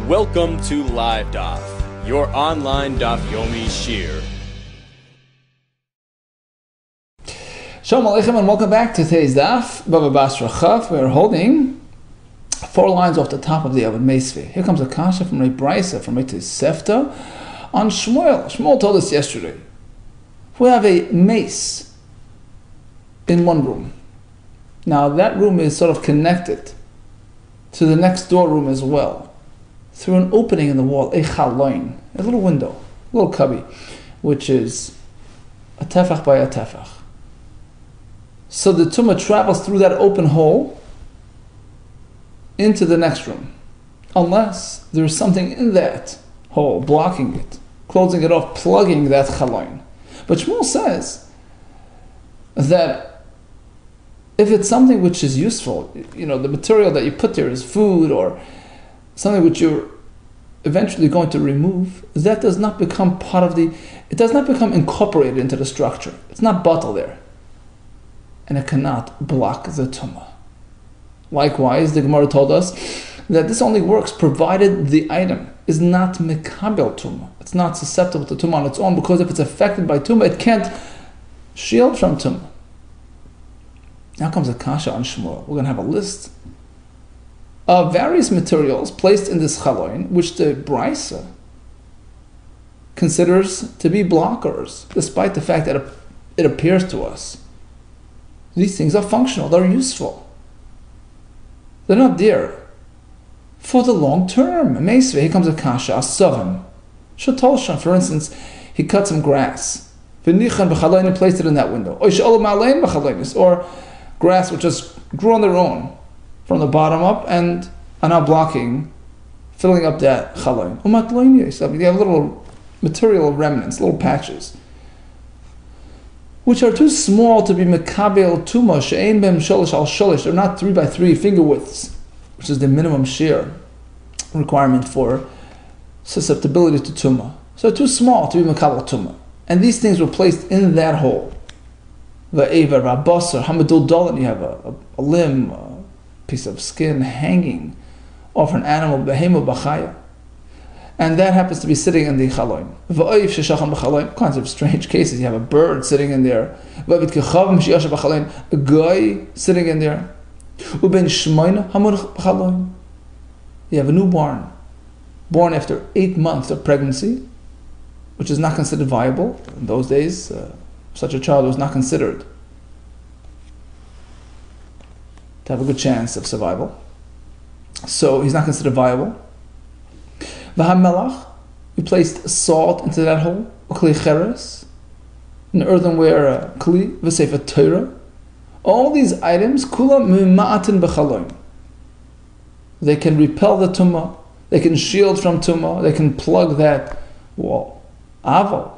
Welcome to Live DAF, your online DAF Yomi Shir. Shalom Aleichem and welcome back to today's DAF, Bava Basra Chav. We are holding 4 lines off the top of the Avad Meisvi. Here comes a kasha from Rabbi Brisa, from Rabbi Sefta, on Shmuel. Shmuel told us yesterday, if we have a mace in one room, now that room is sort of connected to the next door room as well, through an opening in the wall, a chaloin, a little window, a little cubby, which is a tefach by a tefach. So the tumah travels through that open hole into the next room, unless there's something in that hole blocking it, closing it off, plugging that chaloin. But Shmuel says that if it's something which is useful, the material that you put there is food or something which you're eventually going to remove, that does not become it does not become incorporated into the structure. It's not bottled there. And it cannot block the tumah. Likewise, the Gemara told us that this only works provided the item is not mekabel tumah. It's not susceptible to tumah on its own, because if it's affected by tumah, it can't shield from tumah. Now comes a kasha on Shmuel. We're going to have a list of various materials placed in this chaloin, which the Brisa considers to be blockers, despite the fact that it appears to us. These things are functional, they're useful. They're not there for the long term. Meisve, here comes a kasha, a sovim. Shatolshan, for instance, he cut some grass. V'nichan b'chaloin and placed it in that window. Or grass which just grew on their own from the bottom up and are now filling up that chaloin. You have little material remnants, little patches, which are too small to be mekabel tumah, she'ein bem sholish al sholish. They're not 3 by 3 finger widths, which is the minimum shear requirement for susceptibility to tumah. So they're too small to be mekabel tumah. And these things were placed in that hole. Va'eva, rabasar, hamadul dalan, you have a limb, a piece of skin hanging off an animal, behemu b'chaya. And that happens to be sitting in the chaloin. Va'oif sheshachan b'chaloin, kinds of strange cases. You have a bird sitting in there. Va'vit kechavim sheyashav b'chaloin, a guy sitting in there. Uben shmoina hamurch b'chaloin. You have a newborn, born after 8 months of pregnancy, which is not considered viable. In those days, such a child was not considered to have a good chance of survival. So he's not considered viable. V'hamelach, we placed salt into that hole, kli cheres, an earthenware kli, v'sefer Torah. All these items, kula mima'atin b'chaloin. They can repel the tumah, they can shield from tumah, they can plug that wall. Aval.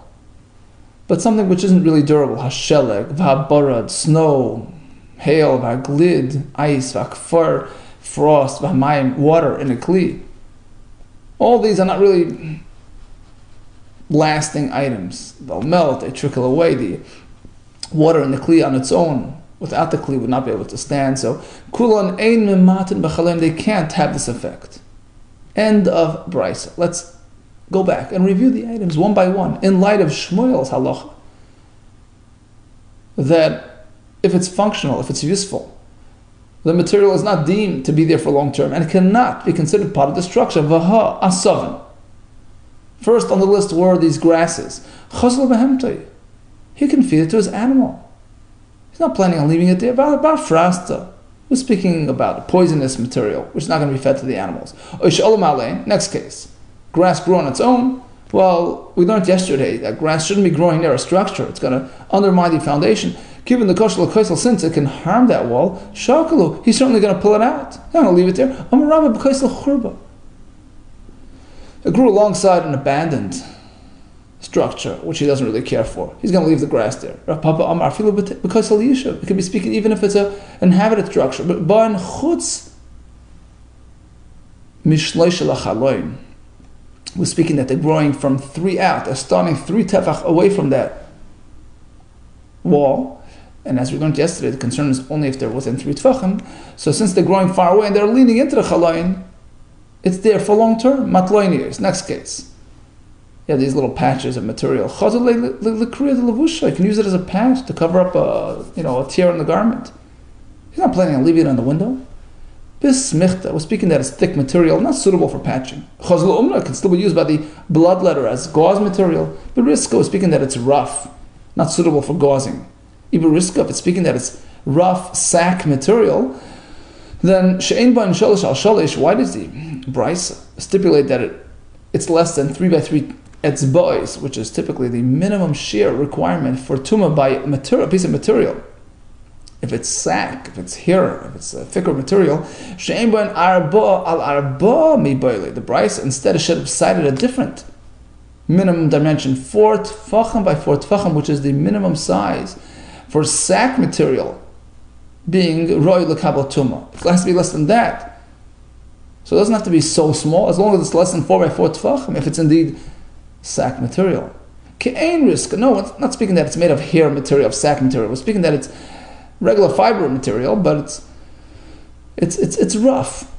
But something which isn't really durable, hasheleg, v'habarad, snow, hail, v'haglid, ice, v'hakfar, frost, v'hamayim, water in a kli. All these are not really lasting items. They'll melt, they trickle away. The water in the kli on its own, without the kli, would not be able to stand. So, kulon ein mematin b'chalem, they can't have this effect. End of Brisa. Let's go back and review the items one by one, in light of Shmuel's halacha, that if it's functional, if it's useful, the material is not deemed to be there for long term, and it cannot be considered part of the structure. Vaha asavin. First on the list were these grasses. Chazal behemtoi. He can feed it to his animal. He's not planning on leaving it there. About frasta. We're speaking about a poisonous material, which is not going to be fed to the animals. Next case. Grass grew on its own. Well, we learned yesterday that grass shouldn't be growing near a structure. It's going to undermine the foundation. Given the kosher l'koisel, since it can harm that wall, shakalu, he's certainly going to pull it out. He's not going to leave it there. Amarabba b'koisel churba. It grew alongside an abandoned structure, which he doesn't really care for. He's going to leave the grass there. Papa Amar filu b'koisel yishuv. It could be speaking even if it's an inhabited structure. But ban chutz mishloish lachaloin. We're speaking that they're growing from 3 out. They're starting 3 tefach away from that wall. And as we learned yesterday, the concern is only if they're within 3 tefachim. So since they're growing far away and they're leaning into the chalayin, It's there for long term. Matloiniers. Next case. Yeah, these little patches of material. You can use it as a patch to cover up a tear in the garment. He's not planning on leaving it on the window. Bismichta, we're speaking that it's thick material, not suitable for patching. Chazal umra can still be used by the bloodletter as gauze material. Beriska, we're speaking that it's rough, not suitable for gauzing. Iberiska, if it's speaking that it's rough sack material, then she'ein ban shalish al shalish. Why does the Brisa stipulate that it's less than 3 by 3 etzbois, which is typically the minimum shear requirement for tuma by a piece of material? If it's sack, if it's hair, if it's a thicker material, she'ein ban arba al arba mi boile. The Brisa instead should have cited a different minimum dimension, 4 tfachim by 4 tfachim, which is the minimum size for sack material being roy l'kabel tuma. It has to be less than that. So it doesn't have to be so small, as long as it's less than 4 by 4 tfachim, if it's indeed sack material. Ke'ein risk. No, we're not speaking that it's made of hair material, of sack material. We're speaking that it's regular fiber material, but it's rough,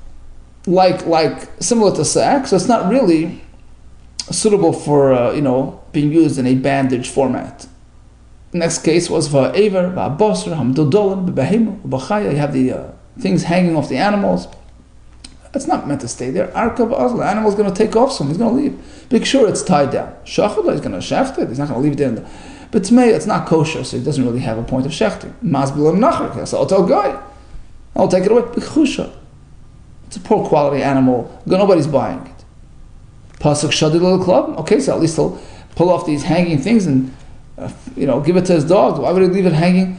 like similar to sack. So it's not really suitable for being used in a bandage format. Next case was for Aver, Bava Basra, Hamdodolim, Behemoth, Bachaya. You have the things hanging off the animals. It's not meant to stay there. Arkav Azla, the animal's going to take off soon. He's going to leave. Make sure it's tied down. Shachadla, he's going to shaft it. He's not going to leave it there. But Tmei, it's not kosher, so he doesn't really have a point of shechting. Mazbil Nachar, so I'll tell guy. I'll take it away. B'chusha. It's a poor quality animal. Nobody's buying it. Pasuk Shadil al club. Okay, so at least he'll pull off these hanging things and give it to his dog. Why would he leave it hanging?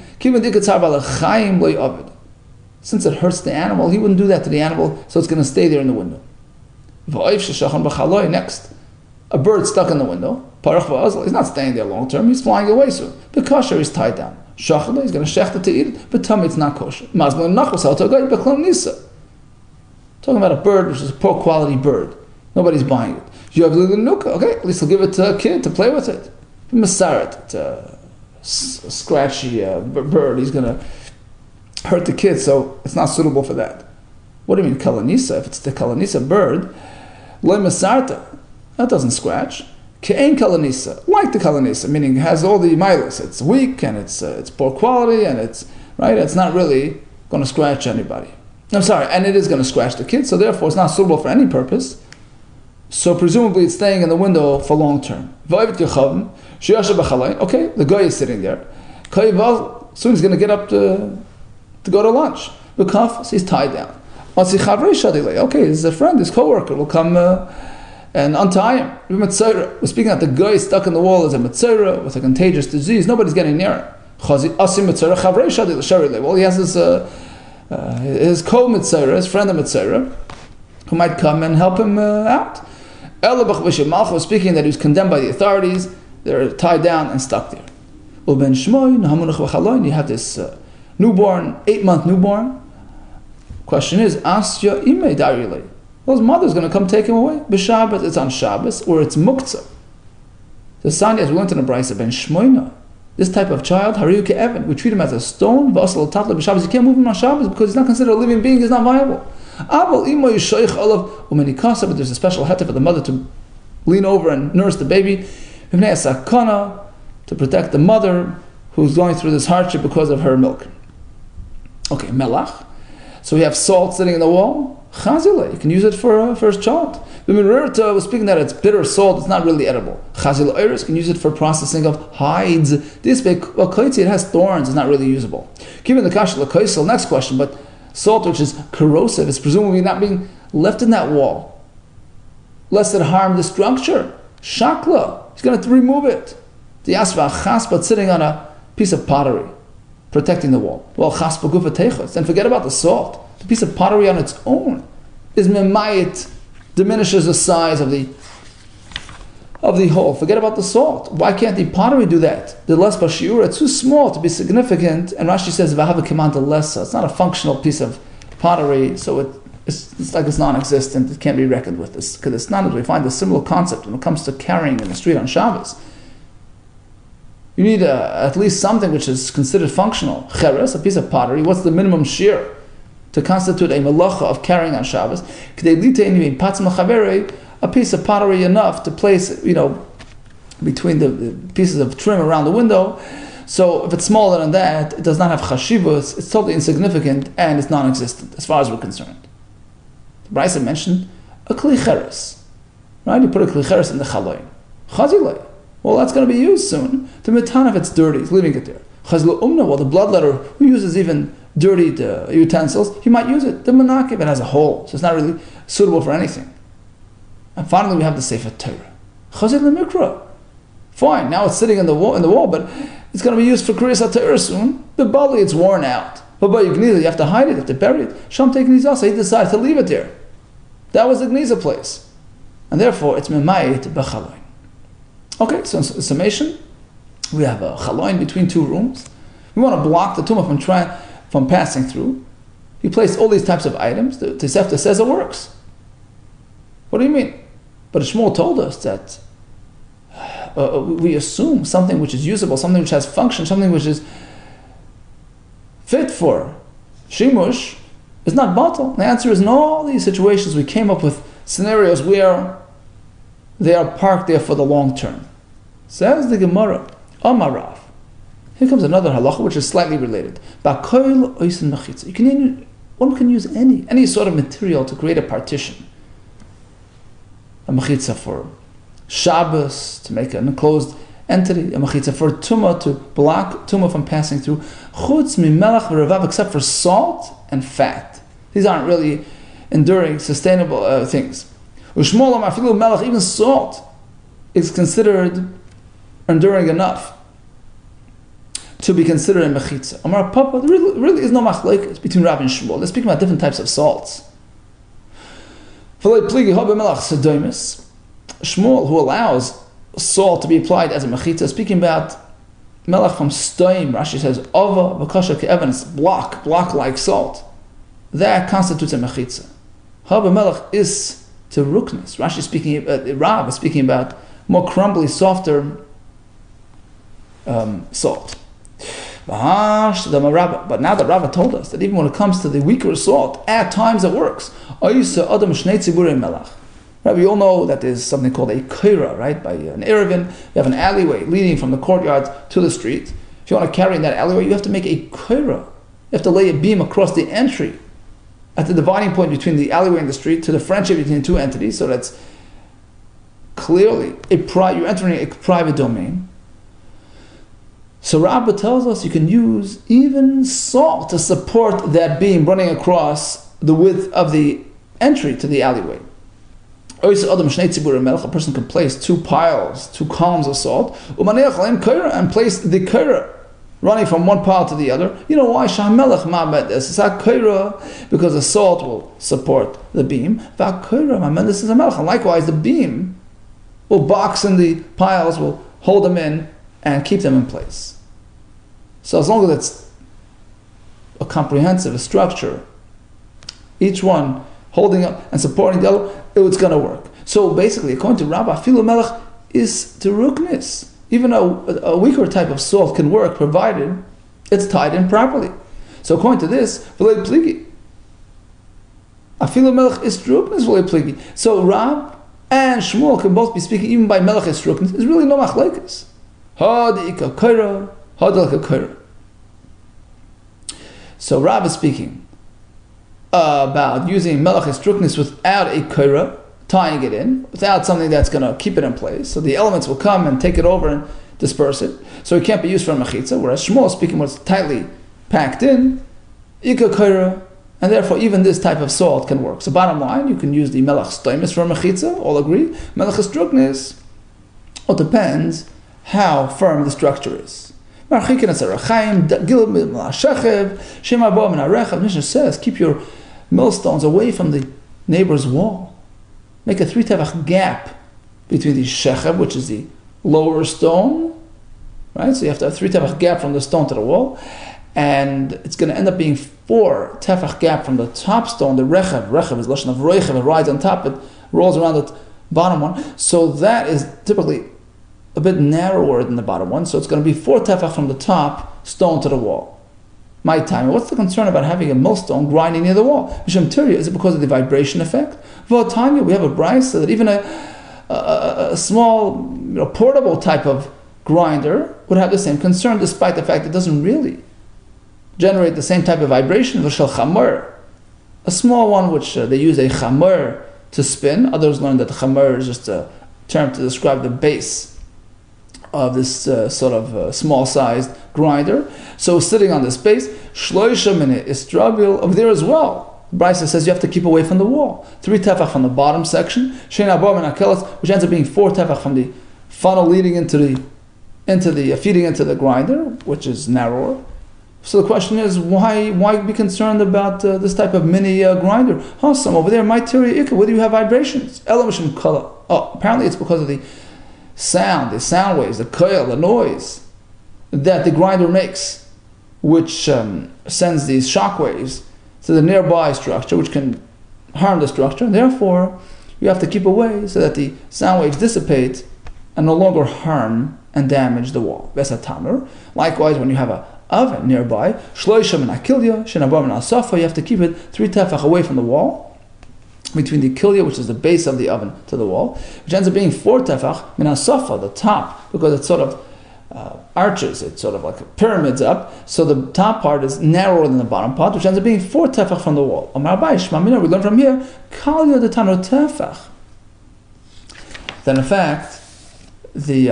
Since it hurts the animal, he wouldn't do that to the animal, so it's going to stay there in the window. Next, a bird stuck in the window. He's not staying there long term, he's flying away soon. The kosher is tied down. He's going to shecht it to eat it, but tummy it's not kosher. Talking about a bird which is a poor quality bird. Nobody's buying it. You have a little nuka, okay, at least he'll give it to a kid to play with it. Masarat, it's a scratchy bird, he's going to hurt the kid, so it's not suitable for that. What do you mean kalanisa? If it's the kalanisa bird, loy masarta, that doesn't scratch. Ke'ein kalanisa, like the kalanisa, meaning it has all the milas. It's weak and it's poor quality and it's not really going to scratch anybody. I'm sorry, and it is going to scratch the kid, so therefore it's not suitable for any purpose. So presumably it's staying in the window for long term. Okay, the guy is sitting there. Soon he's going to get up to go to lunch. So he's tied down. Okay, his friend, his co-worker will come and untie him. We're speaking that the guy stuck in the wall is a metzora with a contagious disease. Nobody's getting near him. Well, he has his co-metzora, his friend of metzora, who might come and help him out. Speaking that he was condemned by the authorities, they're tied down and stuck there. You have this newborn, 8-month newborn. Question is, Asya ime darile. Well, his mother's going to come take him away. B'Shabbos, it's on Shabbos, or it's muktzah. The Sanya, as we went in the Brisa, ben shmoina. This type of child, hariyu ke'evan, we treat him as a stone. V'asal tatla b'Shabbos. You can't move him on Shabbos because he's not considered a living being. He's not viable. But there's a special heter for the mother to lean over and nurse the baby. To protect the mother who's going through this hardship because of her milk. Okay, melach. So we have salt sitting in the wall. Chazile, you can use it for his child. The Mirurta was speaking that it's bitter salt, it's not really edible. Chazile iris can use it for processing of hides. This it has thorns, it's not really usable. Keeping the kasha l'koisel, next question, but salt which is corrosive is presumably not being left in that wall, lest it harm the structure. Shakla, he's going to remove it. The asva chaspa sitting on a piece of pottery, protecting the wall. Well, chaspa gufa techos. And forget about the salt. The piece of pottery on its own is memayit, diminishes the size of the hole. Forget about the salt. Why can't the pottery do that? The les bashiura, it's too small to be significant. And Rashi says v'hava kimanta lesa. It's not a functional piece of pottery, so it's like it's non-existent. It can't be reckoned with this because it's not. We find a similar concept when it comes to carrying in the street on Shabbos. You need at least something which is considered functional. Cheres, a piece of pottery. What's the minimum shear? to constitute a melacha of carrying on Shabbos, a piece of pottery enough to place, between the pieces of trim around the window. So if it's smaller than that, it does not have chashivus, it's totally insignificant, and it's non-existent, as far as we're concerned. The Brisa mentioned a kli cheres, right? You put a kli cheres in the chaloin. Chazilei. Well, that's going to be used soon. The mitan, if it's dirty, he's leaving it there. Chazlu umna, well, the bloodletter, who uses even dirty utensils, he might use it. The menakib, it has a hole, so it's not really suitable for anything. And finally, we have the Sefer Torah. Chazil mikra. Fine, now it's sitting in the wall, but it's going to be used for Kriyas HaTorah soon. The bali, it's worn out. But by Gniza, you have to hide it, you have to bury it. Sham take Gnizasa, he decided to leave it there. That was the Gniza place. And therefore, it's Memayit B'chaloin. Okay, so in summation, we have a chaloin between two rooms. We want to block the tumah from passing through. He placed all these types of items. The Tosefta says it works. What do you mean? But Shmuel told us that we assume something which is usable, something which has function, something which is fit for shimush is not batal. The answer is in all these situations we came up with scenarios where they are parked there for the long term. Says the Gemara, Amarav. Here comes another halacha which is slightly related. One can use any sort of material to create a partition. A mechitza for Shabbos, to make an enclosed entity. A mechitza for tumah, to block tumah from passing through. Chutz mimelach v'revav, except for salt and fat. These aren't really enduring, sustainable things. Ushmol amafilu melach, even salt is considered enduring enough to be considered a mechitza. Amar Papa, there really is no machlokes between Rabbi and Shmuel. They're speaking about different types of salts. Shmuel, who allows salt to be applied as a mechitza, speaking about melach from stoim. Rashi says ova v'kasha ke'evan, block like salt. That constitutes a mechitza. Haba melach is to ruknis. Rashi speaking, Rav is speaking about more crumbly, softer salt. But now that Rava told us that even when it comes to the weaker salt, at times it works. Right, we all know that there's something called a koira, right? By an Erevin, you have an alleyway leading from the courtyard to the street. If you want to carry in that alleyway, you have to make a koira. You have to lay a beam across the entry at the dividing point between the alleyway and the street to the friendship between the two entities, so that's clearly you're entering a private domain. So Rabbah tells us you can use even salt to support that beam running across the width of the entry to the alleyway. A person can place two columns of salt, and place the kaira running from one pile to the other. You know why? Because the salt will support the beam. And likewise, the beam will box in the piles, will hold them in, and keep them in place. So as long as it's a comprehensive structure, each one holding up and supporting the other, it's going to work. So basically, according to Rabbah, filu melech is to ruknis. Even a weaker type of salt can work, provided it's tied in properly. So according to this, v'lei pligi. Afilu melech is ruknis v'lei pligi. So Rab and Shmuel can both be speaking even by melech is ruknis. There's really no machlokes. So Rab is speaking about using melech is ruknis without a kaira, tying it in, without something that's going to keep it in place. So the elements will come and take it over and disperse it. So it can't be used for a mechitza, whereas Shmuel is speaking what's tightly packed in, ika kaira, and therefore even this type of salt can work. So bottom line, you can use the melech stoimis for a mechitza, all agree. Melech is ruknis, it depends how firm the structure is. Mishnah says, keep your millstones away from the neighbor's wall. Make a 3 tefach gap between the shechem, which is the lower stone, right? So you have to have 3 tefach gap from the stone to the wall, and it's going to end up being 4 tefach gap from the top stone, the rechev. Rechev is lashon of roichev, it rides on top, it rolls around the bottom one. So that is typically a bit narrower than the bottom one, so it's going to be 4 tefach from the top stone to the wall. My time. What's the concern about having a millstone grinding near the wall? Misham Tirya, is it because of the vibration effect? V'atanya, we have a brisa that even a small, portable type of grinder would have the same concern, despite the fact it doesn't really generate the same type of vibration. V'shel chamor, a small one which they use a chamor to spin. Others learn that chamor is just a term to describe the base of this sort of small-sized grinder. So sitting on this base, shloisha minute istrabil over there as well. Brisa says you have to keep away from the wall. 3 tefach from the bottom section, shein abor min hakeles, which ends up being 4 tefach from the funnel leading into the feeding into the grinder, which is narrower. So the question is, why be concerned about this type of mini grinder? Some over there, my Turi Ikka, whether you have vibrations. Elamishim kala. Oh, apparently it's because of the sound waves, the koil, the noise that the grinder makes, which sends these shock waves to the nearby structure, which can harm the structure. And therefore, you have to keep away so that the sound waves dissipate and no longer harm and damage the wall. Vesatamer. Likewise, when you have an oven nearby, shloisha min hakilya, shenabor min hasafa, you have to keep it 3 tefach away from the wall, between the kilya, which is the base of the oven, to the wall, which ends up being 4 tefach min hasafa, the top, because it sort of arches, it's sort of like pyramids up, so the top part is narrower than the bottom part, which ends up being 4 tefach from the wall. Amar Abai, Shma Mina, we learn from here, kalya de tano tefach. Then in fact, the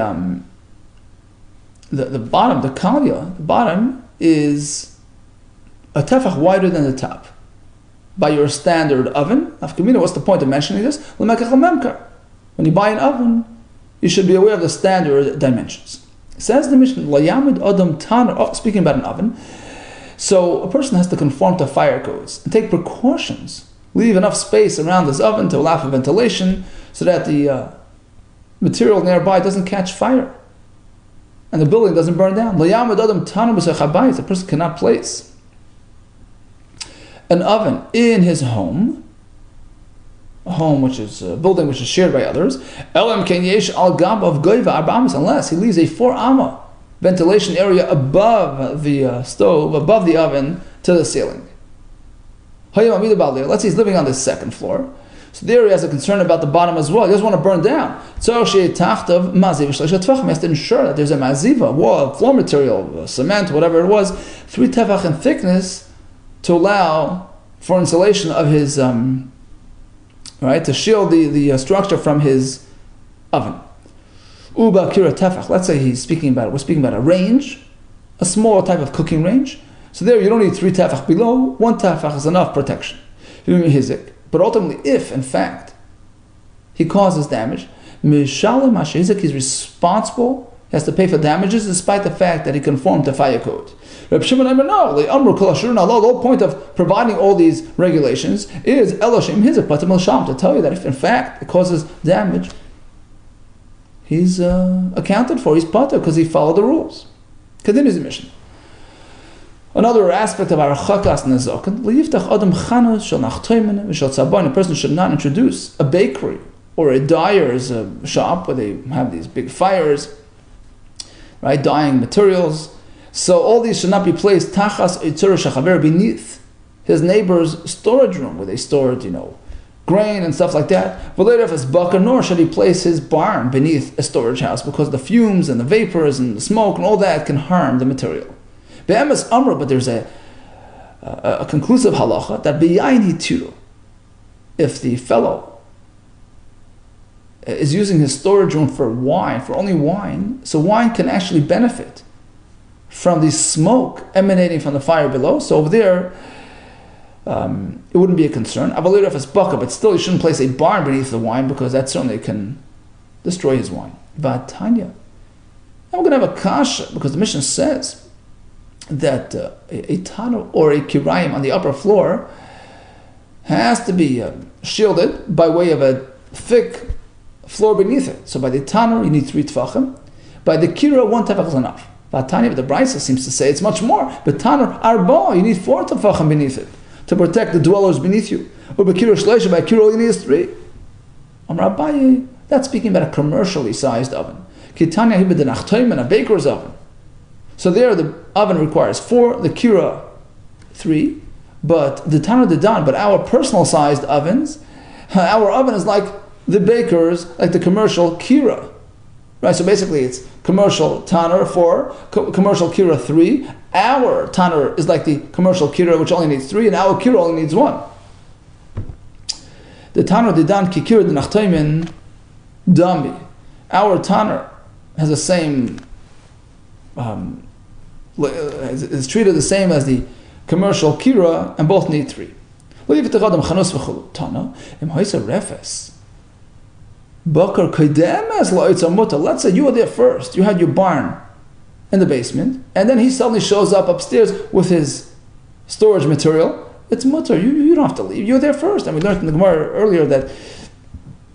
bottom, the kalya, the bottom is a tefach wider than the top. By your standard oven, Afkamina, what's the point of mentioning this? When you buy an oven, you should be aware of the standard dimensions. Says the Mishnah, Layamid Adam Taner, speaking about an oven, so a person has to conform to fire codes and take precautions, leave enough space around this oven to allow for ventilation so that the material nearby doesn't catch fire and the building doesn't burn down. Layamid Adam Taner b'sechabais, a person cannot place an oven in his home, a home which is a building which is shared by others, unless he leaves a 4 amma ventilation area above the stove, above the oven, to the ceiling. Let's say he's living on the 2nd floor, so there he has a concern about the bottom as well. He doesn't want to burn down. So he has to ensure that there's a maziva, wall, floor material, cement, whatever it was, 3 tefach in thickness, to allow for insulation of his, to shield the structure from his oven. Uba kira tefach. Let's say we're speaking about a range, a small type of cooking range. So there you don't need 3 tefach below, 1 tefach is enough protection. But ultimately, if in fact he causes damage, mishalim hashizik, he's responsible, he has to pay for damages despite the fact that he conformed to fire code. Reb Shimon Aimer, no, the whole point of providing all these regulations is Eloshim Hizik Patim Sham, to tell you that if in fact it causes damage, he's accounted for, he's pater because he followed the rules. Continues the mission. Another aspect of our chakas nezokin, liyiftach adam chanos shel nachtoimen v'shel tzabon. A person should not introduce a bakery or a dyer's shop where they have these big fires, right, dyeing materials. So all these should not be placed tachas eitzur shachaver, beneath his neighbor's storage room where they stored, grain and stuff like that. But later, if it's bakar, nor should he place his barn beneath a storage house, because the fumes and the vapors and the smoke and all that can harm the material. Be'emes amra, but there's a conclusive halacha that b'yayin hitiru, if the fellow is using his storage room for wine, for only wine, so wine can actually benefit from the smoke emanating from the fire below. So over there, it wouldn't be a concern. Avalira if it's baka, but still you shouldn't place a barn beneath the wine, because that certainly can destroy his wine. Vatanya. Now we're going to have a kasha, because the Mishnah says that a tano or a kirayim on the upper floor has to be shielded by way of a thick floor beneath it. So by the tano you need 3 tefachim. By the kira, 1 tefach is enough. Vatanya, the Brisa seems to say it's much more. But Tanur arba, you need 4 tefachim beneath it to protect the dwellers beneath you. Or by kira shleisha, by kira all you need is 3. Amar Abaye, that's speaking about a commercially sized oven. Kitanya hibed nachtoimen, a baker's oven. So there the oven requires 4, the kira 3, but the Tanur Didan, but our personal sized ovens, our oven is like the baker's, like the commercial Kira. Right, so basically it's commercial Tanur 4, commercial Kira 3. Our Tanur is like the commercial Kira, which only needs 3, and our Kira only needs 1. The Tanur Didan ki Kira D'Nachtaymin Dami. Our Tanur has the same, is treated the same as the commercial Kira, and both need 3. Let's say you were there first, you had your barn in the basement, and then he suddenly shows up upstairs with his storage material. It's mutter, you don't have to leave, you're there first. And we learned in the Gemara earlier that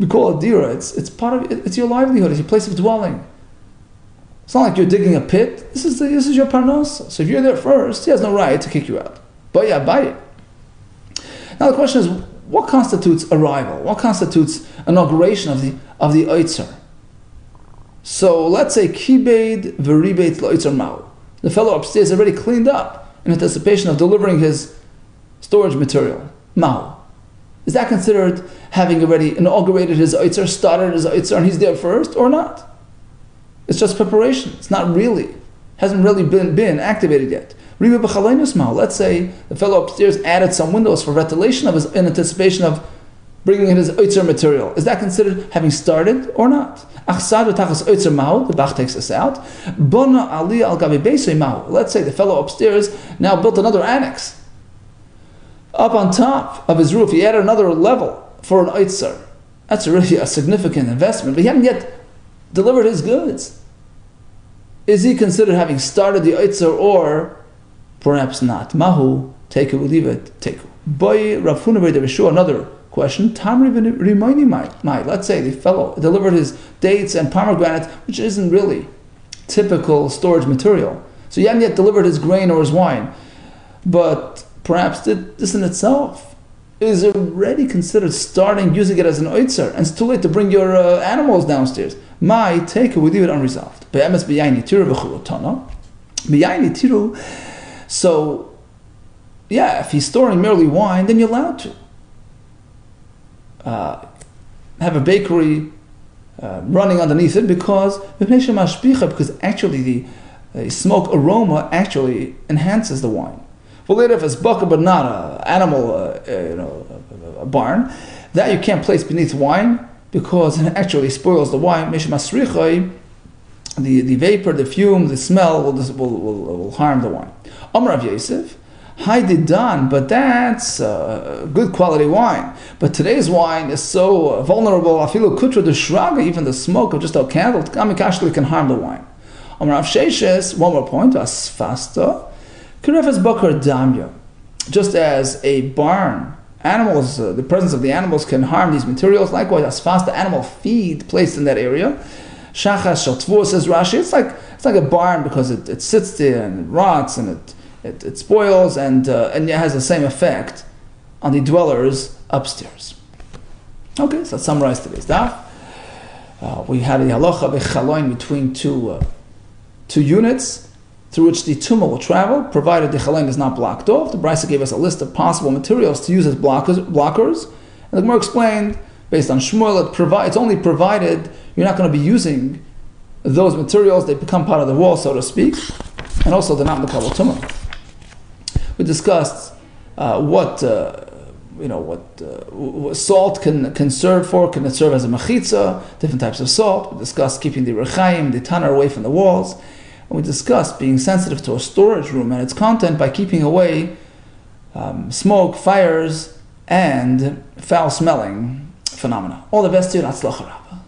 we call it dira, it's part of it's your livelihood, it's your place of dwelling. It's not like you're digging a pit, this is your parnasa. So if you're there first, he has no right to kick you out. But yeah, buy it. Now the question is, what constitutes arrival? What constitutes inauguration of the Oitzer? So let's say Kibed Veribet Loitzer Mao. The fellow upstairs already cleaned up in anticipation of delivering his storage material. Mao. Is that considered having already inaugurated his Oitzer, started his Oitzer, and he's there first, or not? It's just preparation. It's not really, hasn't really been activated yet. Let's say the fellow upstairs added some windows for ventilation in anticipation of bringing in his Oitzer material. Is that considered having started or not? The Bach takes us out. Let's say the fellow upstairs now built another annex. Up on top of his roof, he added another level for an Oitzer. That's really a significant investment, but he hadn't yet delivered his goods. Is he considered having started the Oitzer, or perhaps not? Mahu, take it, we'll leave it, take it. Boy, Rav Huna B'Rei Yeshua, another question. Tamri Rimayni Mai. Let's say the fellow delivered his dates and pomegranate, which isn't really typical storage material. So he hadn't yet delivered his grain or his wine. But perhaps this in itself is already considered starting, using it as an Oitzer, and it's too late to bring your animals downstairs. Mai, take it, we leave it unresolved. Be'emes b'yayin yitiru v'chulotana. B'yayin yitiru. So, yeah, if he's storing merely wine, then you're allowed to have a bakery running underneath it, because actually the smoke aroma actually enhances the wine. For later, if it's baka but not an animal, a barn, that you can't place beneath wine, because it actually spoils the wine. The vapor, the fume, the smell will harm the wine. Amar Rav Yosef, Haididan, but that's good quality wine. But today's wine is so vulnerable. Afilu kutra de shraga, even the smoke of just a candle, kamikashli can harm the wine. Amar Rav Sheshes, one more point, asfasta, kirefes bakar damya. Just as a barn, animals, the presence of the animals can harm these materials. Likewise, asfasta, animal feed placed in that area. Shachas shaltvu, says Rashi, it's like a barn, because it sits there and it rots and it spoils, and it has the same effect on the dwellers upstairs. Okay, so let's summarize today's daf. We had a halacha b'chaloin between two units through which the tumah will travel, provided the chaloin is not blocked off. The Brisa gave us a list of possible materials to use as blockers. And the Gemara explained, based on Shmuel, it's only provided you're not going to be using those materials, they become part of the wall, so to speak, and also they're not mekabel tumah. We discussed what salt can serve for. Can it serve as a mechitza? Different types of salt. We discussed keeping the rechaim, the tanner, away from the walls. And we discussed being sensitive to a storage room and its content by keeping away smoke, fires, and foul-smelling phenomena. All the best to you, and Atzlacha Rabbah.